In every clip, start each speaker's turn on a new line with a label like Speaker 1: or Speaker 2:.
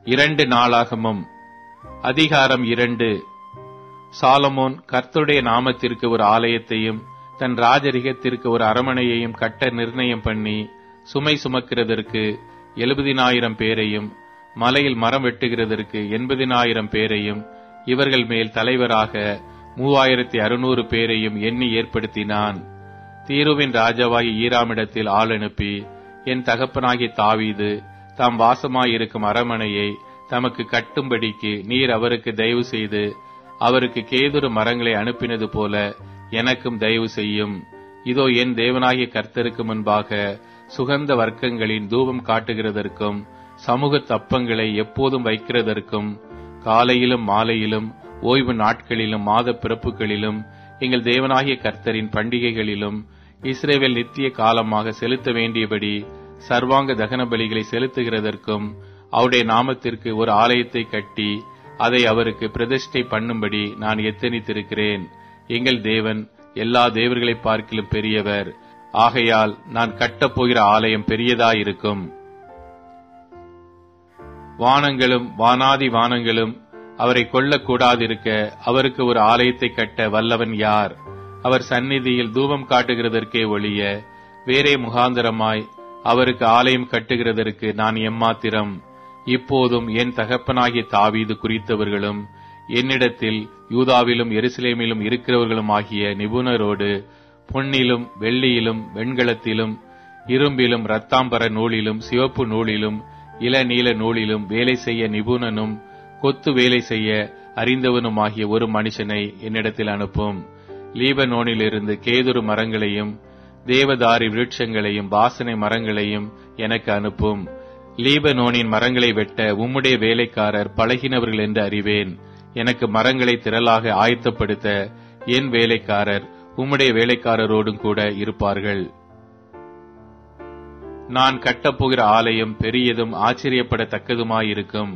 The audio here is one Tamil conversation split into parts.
Speaker 1: 2 நாளாகமம் அதிகாரம் 2. சாலமோன் கர்த்தருடைய நாமத்திற்கு ஒரு ஆலயத்தையும் தன் ராஜரிகத்திற்கு ஒரு அரமனையையும் கட்ட நிர்ணயம் பண்ணி சுமை சுமக்கிறதற்கு 70,000 பேரையும் மலையில் மரம் வெட்டுகிறதற்கு 80,000 பேரையும் இவர்கள் மேல் தலைவராக 3,600 பேரையும் எண்ணி ஏற்படுத்தினான். தீருவின் ராஜாவாகி ஈராமிடத்தில் ஆள் அனுப்பி, என் தகப்பனாகிய தாவீது தாம் வாசமாயிருக்கும் அரமனையை தமக்கு கட்டும்படிக்கு நீர் அவருக்கு தயவு செய்து அவருக்கு கேதுரு மரங்களை அனுப்பினது போல எனக்கும் தயவு செய்யும். இதோ என் தேவனாகிய கர்த்தருக்கு முன்பாக சுகந்த வர்க்கங்களின் தூபம் காட்டுகிறதற்கும் சமூக தப்பங்களை எப்போதும் வைக்கிறதற்கும் காலையிலும் மாலையிலும் ஓய்வு நாட்களிலும் மாத பிறப்புகளிலும் எங்கள் தேவனாகிய கர்த்தரின் பண்டிகைகளிலும் இஸ்ரவேல் நித்திய காலமாக செலுத்த வேண்டியபடி சர்வாங்க தகன பலிகளை செலுத்துகிறதற்கும் அவருடைய நாமத்திற்கு ஒரு ஆலயத்தை கட்டி அதை அவருக்கு பிரதிஷ்டை பண்ணும்படி நான் எத்தனித்திருக்கிறேன். எங்கள் தேவன் எல்லா தேவர்களை பார்க்கிலும் பெரியவர். ஆகையால் நான் கட்டப்போகிற ஆலயம் பெரியதாயிருக்கும். வானங்களும் வானாதி வானங்களும் அவரை கொல்லக்கூடாதிருக்க அவருக்கு ஒரு ஆலயத்தை கட்ட வல்லவன் யார்? அவர் சந்நிதியில் தூபம் காட்டுகிறதற்கே ஒழிய வேறே முகாந்தரமாய் அவருக்கு ஆலயம் கட்டுகிறதற்கு நான் எம்மாத்திரம்? இப்போதும் என் தகப்பனாகிய தாவீது குறித்தவர்களும் என்னிடத்தில் யூதாவிலும் எருசலேமிலும் இருக்கிறவர்களும் ஆகிய நிபுணரோடு பொன்னிலும் வெள்ளியிலும் வெண்கலத்திலும் இரும்பிலும் இரத்தாம்பர நூலிலும் சிவப்பு நூலிலும் இளநீல நூலிலும் வேலை செய்ய நிபுணனும் கொத்து வேலை செய்ய அறிந்தவனுமாகிய ஒரு மனுஷனை என்னிடத்தில் அனுப்பும். லீபனோனிலிருந்து கேதுரு மரங்களையும் தேவதாரி விருட்சங்களையும் வாசனை மரங்களையும் எனக்கு அனுப்பும். லீபனோனின் மரங்களை வெட்ட உம்முடைய வேலைக்காரர் பழகினவர்கள் என்று அறிவேன். எனக்கு மரங்களை திரளாக ஆயத்தப்படுத்த என் வேலைக்காரர் உம்முடைய வேலைக்காரரோடும் கூட இருப்பார்கள். நான் கட்டப்போகிற ஆலயம் பெரியதும் ஆச்சரியப்படத்தக்கதுமாயிருக்கும்.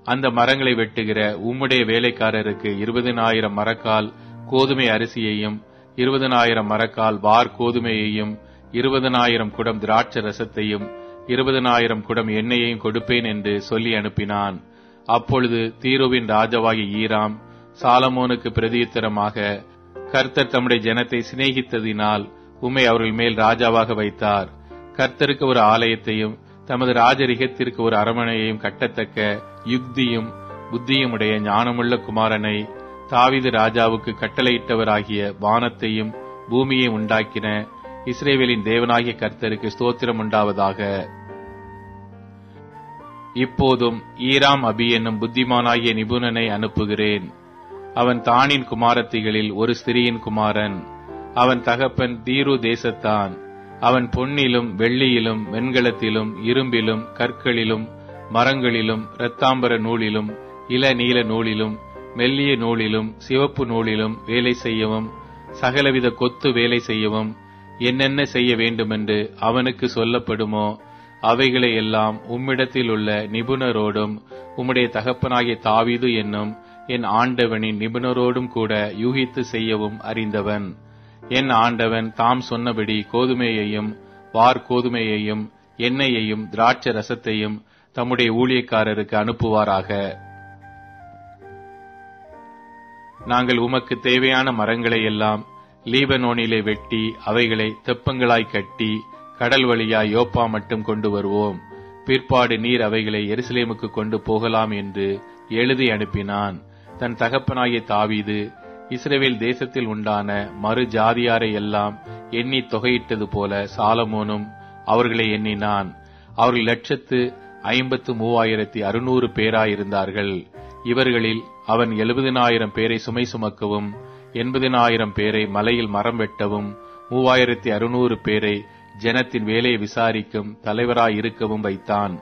Speaker 1: அந்த மரங்களை வெட்டுகிற உம்முடைய வேலைக்காரருக்கு 20,000 மரக்கால் கோதுமை அரிசியையும் 20,000 மரக்கால் வார் கோதுமையையும் 20,000 குடம் திராட்சை ரசத்தையும் 20,000 குடம் எண்ணெயையும் கொடுப்பேன் என்று சொல்லி அனுப்பினான். அப்பொழுது தீருவின் ராஜாவாகிய ஈராம் சாலமோனுக்கு பிரதியுத்தரமாக, கர்த்தர் தம்முடைய ஜனத்தை சிநேகித்ததினால் உம்மை அவர்கள் மேல் ராஜாவாக வைத்தார். கர்த்தருக்கு ஒரு ஆலயத்தையும் தமது ராஜரிகத்திற்கு ஒரு அரமனையையும் கட்டத்தக்க யுக்தியும் புத்தியும் உடைய ஞானமுள்ள குமாரனை தாவீது ராஜாவுக்கு கட்டளையிட்டவராகிய வானத்தையும் பூமியை உண்டாக்கின இஸ்ரவேலின் தேவனாகிய கர்த்தருக்கு ஸ்தோத்திரம் உண்டாவதாக. இப்போதும் ஈராம் அபி என்னும் புத்திமானாகிய நிபுணனை அனுப்புகிறேன். அவன் தானின் குமாரத்திகளில் ஒரு ஸ்திரியின் குமாரன். அவன் தகப்பன் தீரு தேசத்தான். அவன் பொன்னிலும் வெள்ளியிலும் வெண்கலத்திலும் இரும்பிலும் கற்களிலும் மரங்களிலும் இரத்தாம்பர நூலிலும் இளநீல நூலிலும் மெல்லிய நூலிலும் சிவப்பு நூலிலும் வேலை செய்யவும் சகலவித கொத்து வேலை செய்யவும் என்னென்ன செய்ய வேண்டுமென்று அவனுக்கு சொல்லப்படுமோ அவைகளை எல்லாம் உம்மிடத்தில் உள்ள நிபுணரோடும் உம்முடைய தகப்பனாகிய தாவீது என்னும் என் ஆண்டவனின் நிபுணரோடும் கூட யூகித்து செய்யவும் அறிந்தவன். என் ஆண்டவன் தாம் சொன்னபடி கோதுமையையும் வார் கோதுமையையும் எண்ணெயையும் திராட்சை ரசத்தையும் தம்முடைய ஊழியக்காரருக்கு அனுப்புவாராக. நாங்கள் உமக்கு தேவையான மரங்களை எல்லாம் லீபனோனிலே வெட்டி அவைகளை தெப்பங்களாய் கட்டி கடல் வழியாய் யோப்பா மட்டும் கொண்டு வருவோம். பிற்பாடு நீர் அவைகளை எருசலேமுக்கு கொண்டு போகலாம் என்று எழுதி அனுப்பினான். தன் தகப்பனாகிய தாவீது இஸ்ரவேல் தேசத்தில் உண்டான மறு ஜாதியாரை எல்லாம் எண்ணி தொகையிட்டது போல சாலமோனும் அவர்களை எண்ணினான். அவர்கள் 153,600 பேராயிருந்தார்கள். இவர்களில் அவன் 70,000 பேரை சுமை சுமக்கவும் 80,000 பேரை மலையில் மரம் வெட்டவும் 3,600 பேரை ஜனத்தின் வேலையை விசாரிக்கும் தலைவராயிருக்கவும் வைத்தான்.